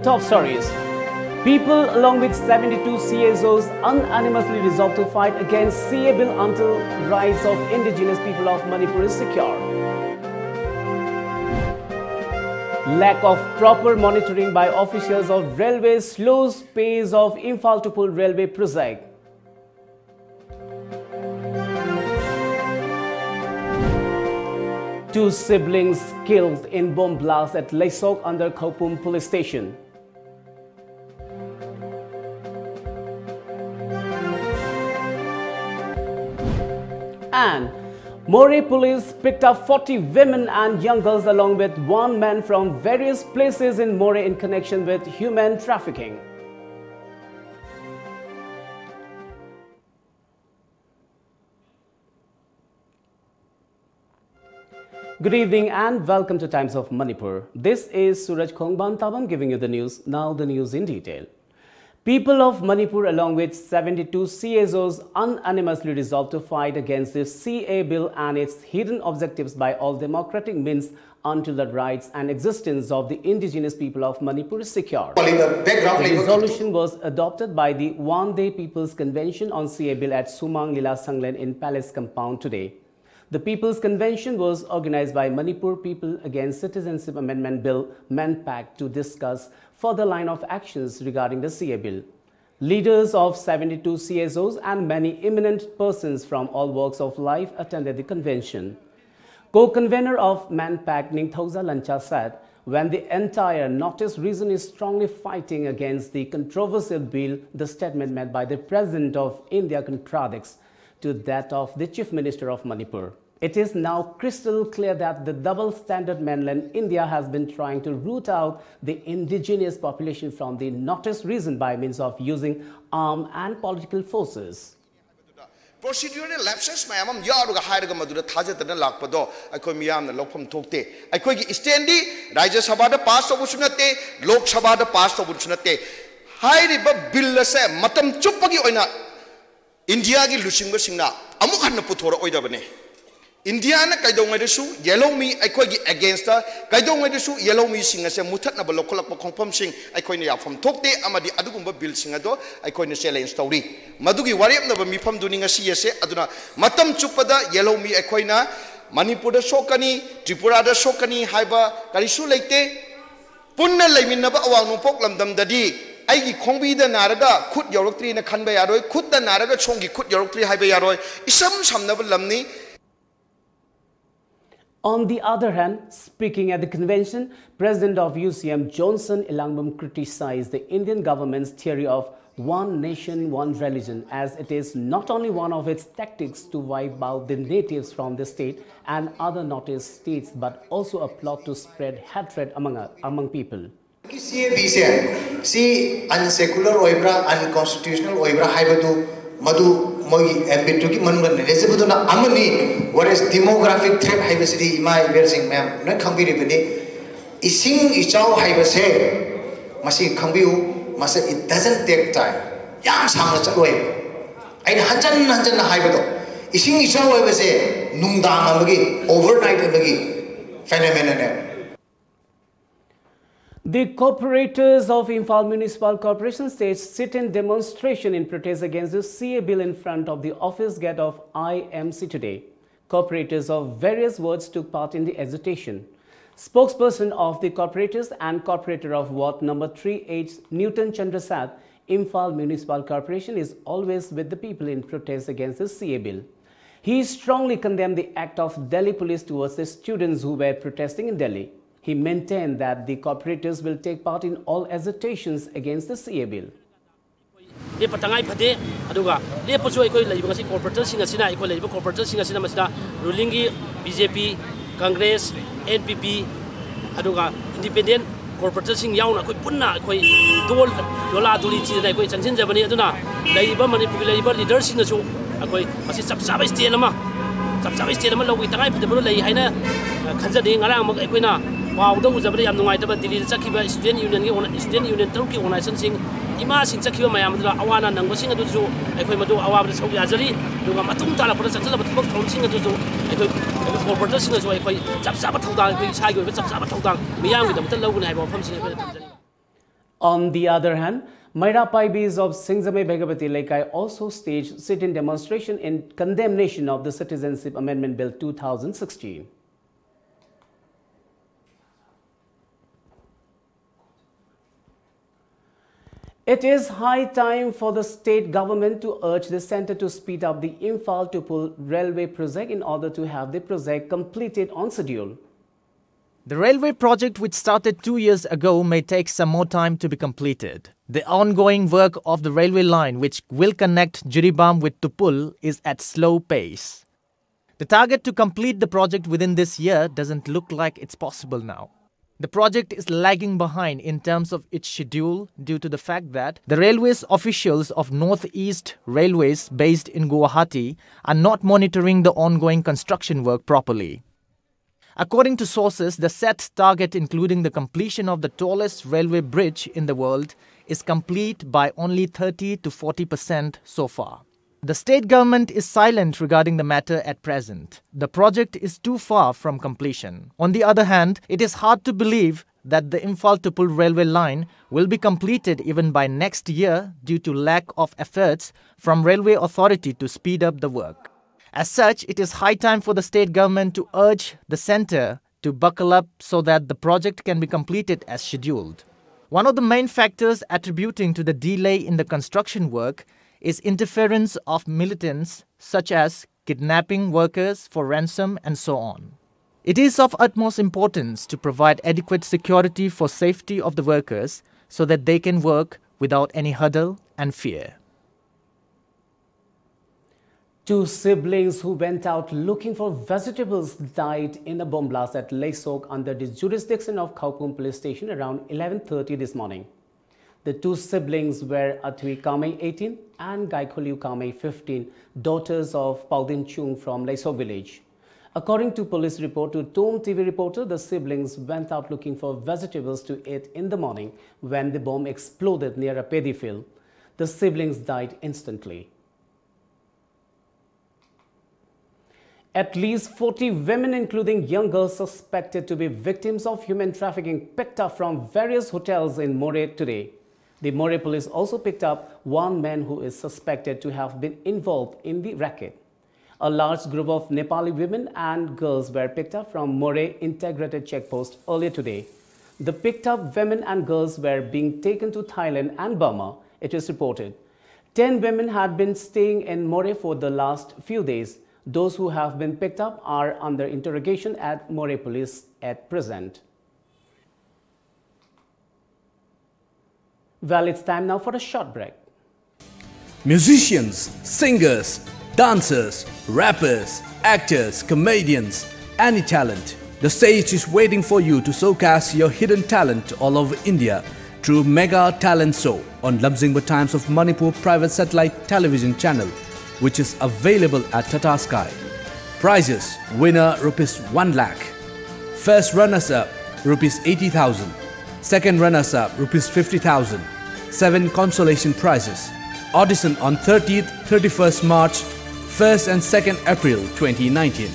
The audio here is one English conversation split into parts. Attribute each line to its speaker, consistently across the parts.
Speaker 1: top stories. People along with 72 CSOs unanimously resolved to fight against CA bill until rights of indigenous people of Manipur is secure. Lack of proper monitoring by officials of railways slows pace of Imphal-Tupul railway project. Two siblings killed in bomb blast at Leisok under Khaopum police station. And Moreh Police picked up 40 women and young girls along with one man from various places in Moreh in connection with human trafficking. Good evening and welcome to Times of Manipur. This is SURAJ giving you the news. Now the news in detail. People of Manipur along with 72 CSOs unanimously resolved to fight against the CA bill and its hidden objectives by all democratic means until the rights and existence of the indigenous people of Manipur is secure. The resolution was adopted by the One-Day People's Convention on CA bill at Sumang Lila Sanglen in Palace Compound today. The People's Convention was organized by Manipur People Against Citizenship Amendment Bill (MANPAC) to discuss further line of actions regarding the CA bill. Leaders of 72 CSOs and many eminent persons from all walks of life attended the convention. Co-convener of MANPAC Ningthauza Lancha said, when the entire Northeast region is strongly fighting against the controversial bill, the statement made by the President of India contradicts to that of the Chief Minister of Manipur. It is now crystal clear that the double standard mainland India has been trying to root out the indigenous population from the Northeast region by means of using armed and political forces.
Speaker 2: Procedural lapses mayam yaruga hairaga madura thajatana lakpado akoi miyamna lokpham thokte akoi gi standi Rajya Sabha da pass tobu sunate Lok Sabha da pass tobu sunate hairiba bill se matam chuppagi oina India ki lusingba singna amuk hanna puthora oidabane India na kaidong ngai yellow me akoi gi against ta kaidong ngai yellow me singa se muthatna ba lokholak ba khongpham sing akoi ne yafam thokte amadi adugumba bill singa do akoi ne challenge story madugi warep na ba mifam duninga siyase aduna matam chupada yellow me akoi na Manipur da sokani Tripura da sokani haiba karisu leite punna leiminna ba awang nopok lamdam dadi aigi khongbi da naraga khut yoroktri na khanba yaroi khut da naraga chongi khut yoroktri haiba yaroi isam samna ba lamni.
Speaker 1: On the other hand, speaking at the convention, President of UCM Johnson Ilangbum criticized the Indian government's theory of one nation, one religion, as it is not only one of its tactics to wipe out the natives from the state and other Northeast states, but also a plot to spread hatred among people.
Speaker 3: See unsecular oibra, unconstitutional oibra, haibatu, madu, mogi, ambituki, manman, resibuduna, amani, what is demographic threat, haibasidi, my versing, ma'am, not company, ising ichao haibase, masi kambu, masa, it doesn't take time. Yam samas away. I hanjan haibado. Ising ichao haibase, nungdang amagi, overnight amagi, phenomenon.
Speaker 1: The corporators of Imphal Municipal Corporation staged sit-in demonstration in protest against the CA bill in front of the office gate of IMC today. Corporators of various wards took part in the agitation. Spokesperson of the corporators and corporator of Ward number 3H, Newton Chandra said, Imphal Municipal Corporation is always with the people in protest against the CA bill. He strongly condemned the act of Delhi police towards the students who were protesting in Delhi. He maintained that the corporators will take part in all agitations against the CA bill.
Speaker 4: Ruling BJP, Congress, NPP, independent corporators yauna punna dola duli china chanchin jabani aduna laiba Manipur laiba leaders na su akoi masi chapchaba state ama logi tangai pidabulu lai haina khanjadi ngarang mak akoina pawda ujabari yam nungai taba Delhi chakhiba student union taruki organization sing ima sing chakhiba mayam dula awana nangba sing adu ju akoi madu awabda sau yajari duga matung tala pura chakhala bathok thom sing adu ju akoi corporators sing ju akoi chapchaba thawdang akoi sai go chapchaba thawdang miyam gi damta loguna haiba pham sing akoi
Speaker 1: On the other hand, Moreh Police of Singzame Bhagavati Lekai also staged sit-in demonstration in condemnation of the Citizenship Amendment Bill 2016. It is high time for the state government to urge the centre to speed up the Imphal-Tupul railway project in order to have the project completed on schedule.
Speaker 5: The railway project, which started 2 years ago, may take some more time to be completed. The ongoing work of the railway line, which will connect Jiribam with Tupul, is at slow pace. The target to complete the project within this year doesn't look like it's possible now. The project is lagging behind in terms of its schedule due to the fact that the railways officials of Northeast Railways based in Guwahati are not monitoring the ongoing construction work properly. According to sources, the set target, including the completion of the tallest railway bridge in the world, is complete by only 30 to 40% so far. The state government is silent regarding the matter at present. The project is too far from completion. On the other hand, it is hard to believe that the Imphal-Tupul railway line will be completed even by next year due to lack of efforts from Railway Authority to speed up the work. As such, it is high time for the state government to urge the centre to buckle up so that the project can be completed as scheduled. One of the main factors attributing to the delay in the construction work is interference of militants such as kidnapping workers for ransom and so on. It is of utmost importance to provide adequate security for safety of the workers so that they can work without any hurdle and fear.
Speaker 1: Two siblings who went out looking for vegetables died in a bomb blast at Leisok under the jurisdiction of Khaopum police station around 11:30 this morning. The two siblings were Athui Kamei, 18, and Gaikholiu Kamei, 15, daughters of Paudin Chung from Leisok village. According to police report to Tom TV reporter, the siblings went out looking for vegetables to eat in the morning when the bomb exploded near a paddy field. The siblings died instantly. At least 40 women, including young girls suspected to be victims of human trafficking, picked up from various hotels in Moreh today. The Moreh Police also picked up one man who is suspected to have been involved in the racket. A large group of Nepali women and girls were picked up from Moreh Integrated Checkpost earlier today. The picked up women and girls were being taken to Thailand and Burma, it is reported. 10 women had been staying in Moreh for the last few days. Those who have been picked up are under interrogation at Moreh Police at present. Well, it's time now for a short break.
Speaker 6: Musicians, singers, dancers, rappers, actors, comedians, any talent. The stage is waiting for you to showcase your hidden talent all over India through Mega Talent Show on lamjingbatomtv of Manipur private satellite television channel, which is available at Tata Sky. Prizes: winner ₹1 lakh, first runners-up ₹80,000, second runners-up ₹50,000, 7 consolation prizes. Audition on 30th, 31st March, 1st and 2nd April 2019.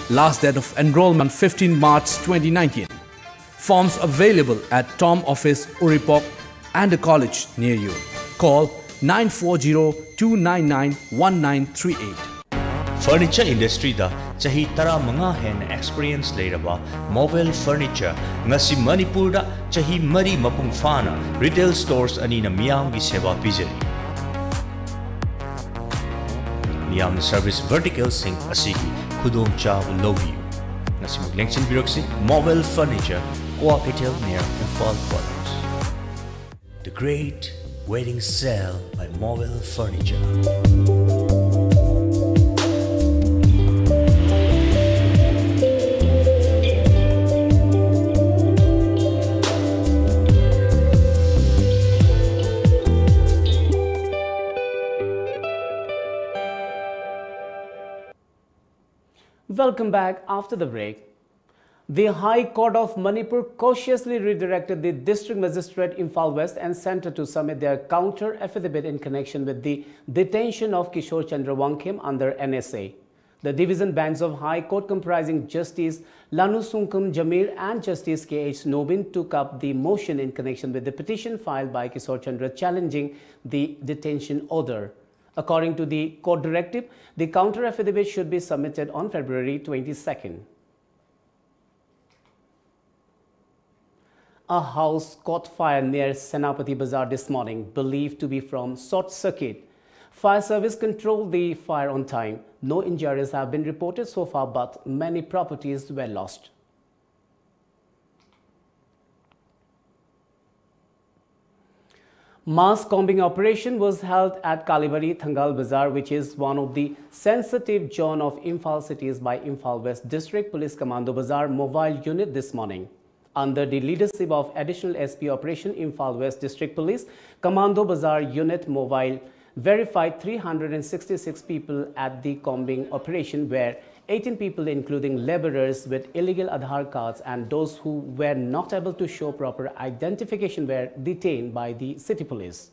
Speaker 6: Last date of enrollment 15 March 2019. Forms available at Tom Office, Uripok and a college near you. Call 940-299-1938.
Speaker 7: Furniture industry da chahi tara manga hen experience leiraba Mobile Furniture ngasi Manipur da chahi mari mapung fana retail stores ani na miyam gi seva pijari. Miyam service vertical sing asigi khudong cha lobi. Ngasi maglengchin biroksi Mobile Furniture Cooperative near Imphal-Tupul. The Great Wedding Sale by Mobile Furniture.
Speaker 1: Welcome back after the break. The High Court of Manipur cautiously redirected the District Magistrate Imphal West and Centre to submit their counter affidavit in connection with the detention of Kishore Chandra Wangkhem under NSA. The division bench of High Court comprising Justice Lanu Sungkum Jamir and Justice K.H. Nobin took up the motion in connection with the petition filed by Kishore Chandra challenging the detention order. According to the court directive, the counter affidavit should be submitted on February 22nd. A house caught fire near Senapati Bazaar this morning, believed to be from short circuit. Fire service controlled the fire on time. No injuries have been reported so far, but many properties were lost. Mass combing operation was held at Kalibari Thangal Bazaar, which is one of the sensitive zone of Imphal cities by Imphal West District Police Commando Bazaar Mobile Unit this morning. Under the leadership of Additional SP Operation Imphal West District Police, Commando Bazaar Unit Mobile verified 366 people at the combing operation, where 18 people including laborers with illegal Aadhaar cards and those who were not able to show proper identification were detained by the city police.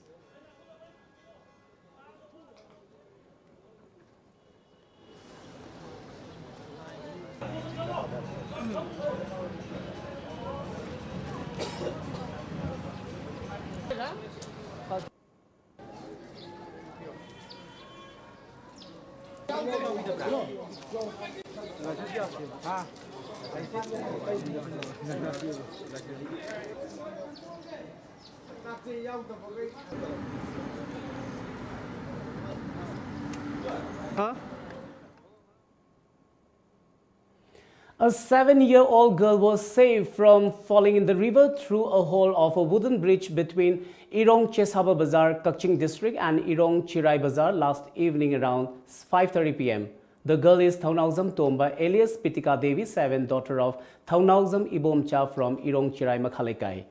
Speaker 1: A 7-year-old girl was saved from falling in the river through a hole of a wooden bridge between Irong Cheshaba Bazar, Kakching District and Irong Chirai Bazar last evening around 5:30 p.m. The girl is Thaunauzam Tomba alias Pitika Devi, 7th daughter of Thaunauzam Ibomcha from Irong Chirai Makhalekai.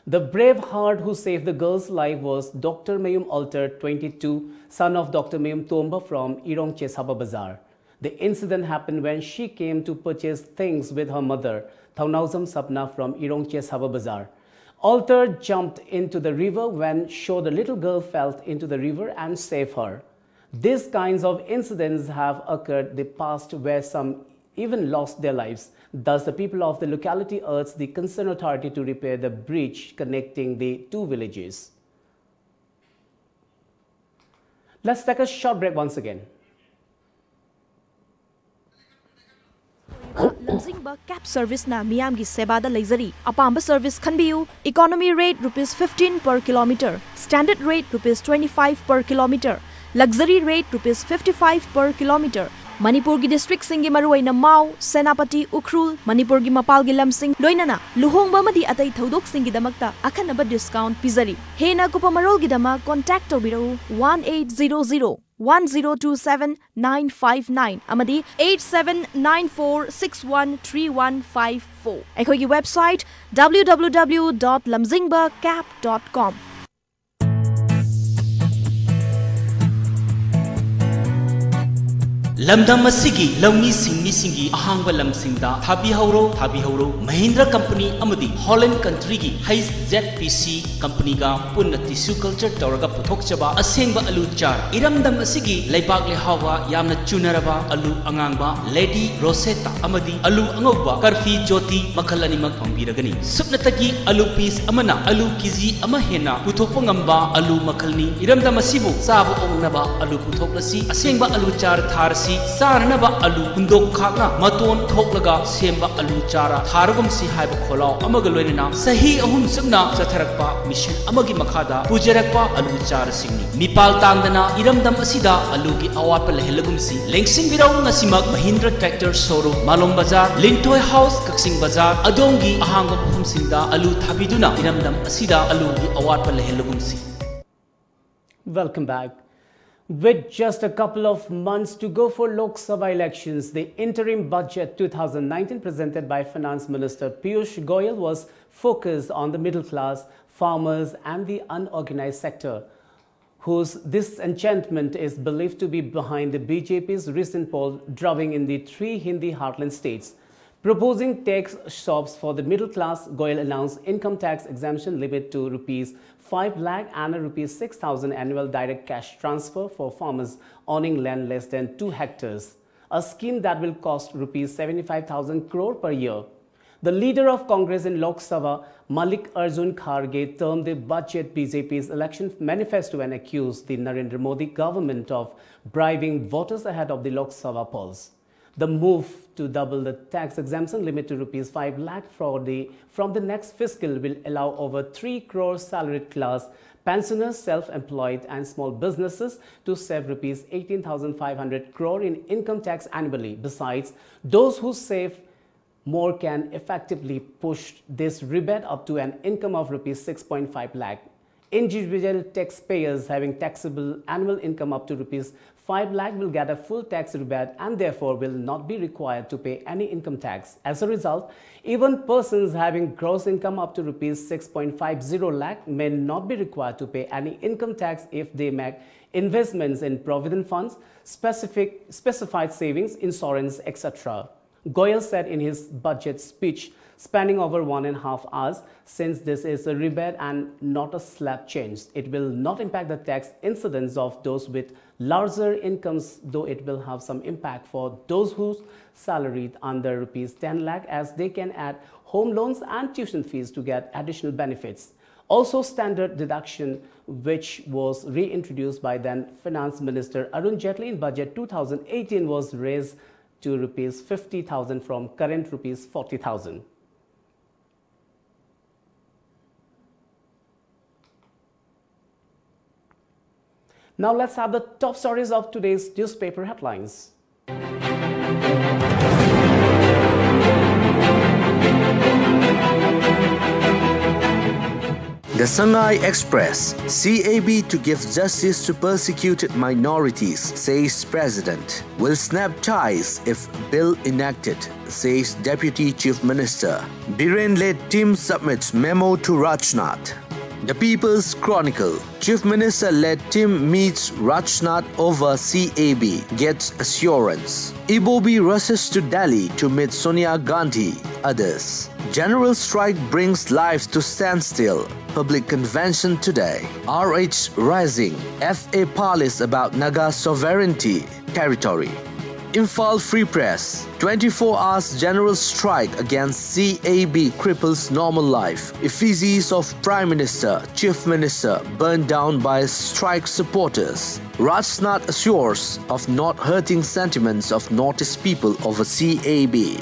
Speaker 1: The brave heart who saved the girl's life was Dr. Mayum Alter, 22, son of Dr. Mayum Tomba from Irong Cheshaba Bazar. The incident happened when she came to purchase things with her mother, Thaunauzam Sapna from Irong Cheshaba Bazar. Alter jumped into the river when the little girl fell into the river and saved her. These kinds of incidents have occurred in the past where some even lost their lives. Thus, the people of the locality urged the concerned authority to repair the bridge connecting the two villages. Let's take a short break once again.
Speaker 8: Lamjingba cab service na miyam gi sebada leizari. Apamba service khanbiyu. Economy rate ₹15 per kilometer. Standard rate ₹25 per kilometer. Luxury rate ₹55 per kilometer. Manipur gi district singi maruaina Mau, Senapati, Ukhrul, Manipur gi mapal gi lamsing loinana luhongba madi atai thaudok singi damakta akhanaba discount pizari. Hena kupamarol gi dama contact tobirau 1800 1027 959 amadi 8794613154. Ekhogi website www.lamjingbacap.com.
Speaker 9: Lamdam asigi lawni singgi ahangba lamsingda thabi hauro Mahindra company amadi Holland country gi Hayes ZPC company ga punna tissue culture tawraga puthokchaba asengba alu char iramdam asigi leibak le hawa yamna chunaraba alu angangba Lady Rosetta amadi alu angogba karfi joti makhal animak phambiragani supnatagi alu piece amana alu kg ama hena puthokpa ngamba alu makhalni iramdam asibu sabu ongnaba alu puthoklasi asengba alu char tharsi Saranaba alu hundok khakna maton thoklaga semba alu chara tharagum si haiba kholau amagaloina sahi ahum sumna chatharakpa mission amagi makhada pujarakpa alu chara singni nipal tangdana iramdam asida alu gi awapa lehelagum si lengsing birau ngasimak Mahindra tractor showroom Malong Bazar Lintoi House Kaksing Bazar adongi ahangba phum singda alu thabiduna iramdam asida alu gi awapa lehelagum si.
Speaker 1: Welcome back. With just a couple of months to go for Lok Sabha elections, the interim budget 2019 presented by Finance Minister Piyush Goyal was focused on the middle class, farmers and the unorganized sector, whose disenchantment is believed to be behind the BJP's recent poll drawing in the 3 Hindi heartland states. Proposing tax stops for the middle class, Goyal announced income tax exemption limit to ₹5 lakh and ₹6,000 annual direct cash transfer for farmers owning land less than 2 hectares. a scheme that will cost rupees 75,000 crore per year. The leader of Congress in Lok Sabha, Mallikarjun Kharge, termed the budget BJP's election manifesto and accused the Narendra Modi government of bribing voters ahead of the Lok Sabha polls. The move to double the tax exemption limit to rupees 5 lakh from the next fiscal will allow over 3 crore salaried class pensioners, self-employed and small businesses to save rupees 18,500 crore in income tax annually. Besides, those who save more can effectively push this rebate up to an income of rupees 6.5 lakh. Individual taxpayers having taxable annual income up to rupees 5 lakh will get a full tax rebate and therefore will not be required to pay any income tax. As a result, even persons having gross income up to rupees 6.50 lakh may not be required to pay any income tax if they make investments in provident funds, specified savings, insurance, etc. Goyal said in his budget speech, spanning over 1.5 hours, since this is a rebate and not a slab change, it will not impact the tax incidence of those with larger incomes, though it will have some impact for those whose salaried under rupees 10 lakh, as they can add home loans and tuition fees to get additional benefits. Also, standard deduction, which was reintroduced by then Finance Minister Arun Jaitley in Budget 2018, was raised to rupees 50,000 from current rupees 40,000. Now let's have the top stories of today's newspaper headlines.
Speaker 10: The Shanghai Express, CAB to give justice to persecuted minorities, says President. Will snap ties if bill enacted, says Deputy Chief Minister. Biren-led team submits memo to Rajnath. The People's Chronicle, Chief Minister-led team meets Rajnath over CAB, gets assurance. Ibobi rushes to Delhi to meet Sonia Gandhi, others. General strike brings lives to standstill. Public convention today. RH rising. FA parleys about Naga sovereignty territory. Imphal Free Press. 24 hours general strike against CAB cripples normal life. Effigies of Prime Minister, Chief Minister burned down by strike supporters. Rajnath assures of not hurting sentiments of Northeast people over CAB.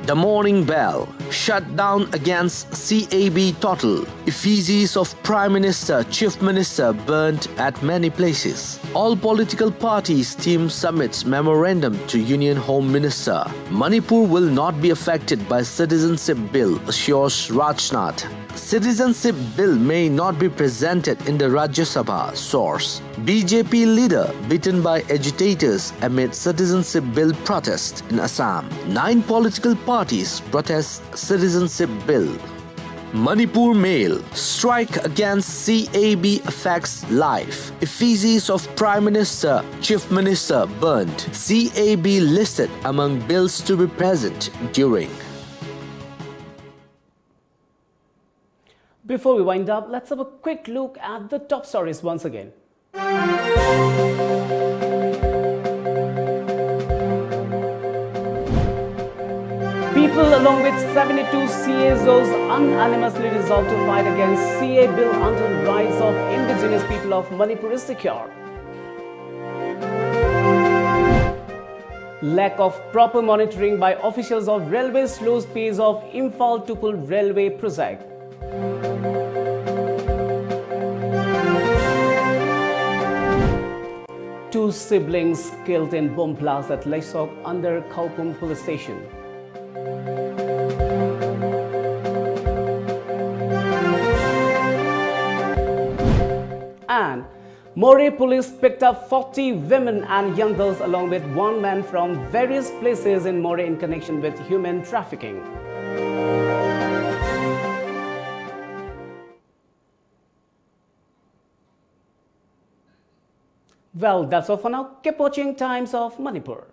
Speaker 10: The Morning Bell. Shut down against CAB total. Effigies of Prime Minister, Chief Minister burnt at many places. All political parties team submits memorandum to Union Home Minister. Manipur will not be affected by Citizenship Bill, assures Rajnath. Citizenship Bill may not be presented in the Rajya Sabha, source. BJP leader beaten by agitators amid Citizenship Bill protest in Assam. 9 political parties protest Citizenship Bill. Manipur Mail. Strike against CAB affects life. Effigies of Prime Minister, Chief Minister burnt. CAB listed among bills to be present during.
Speaker 1: Before we wind up, let's have a quick look at the top stories once again. People along with 72 CSOs unanimously resolved to fight against CA bill until rights of indigenous people of Manipur is secure. Lack of proper monitoring by officials of railway slows pace of Imphal-Tupul railway project. Two siblings killed in bomb blast at Leisok under Khaopum police station. And Moreh Police picked up 40 women and young girls along with one man from various places in Moreh in connection with human trafficking. Well, that's all for now. Keep watching Times of Manipur.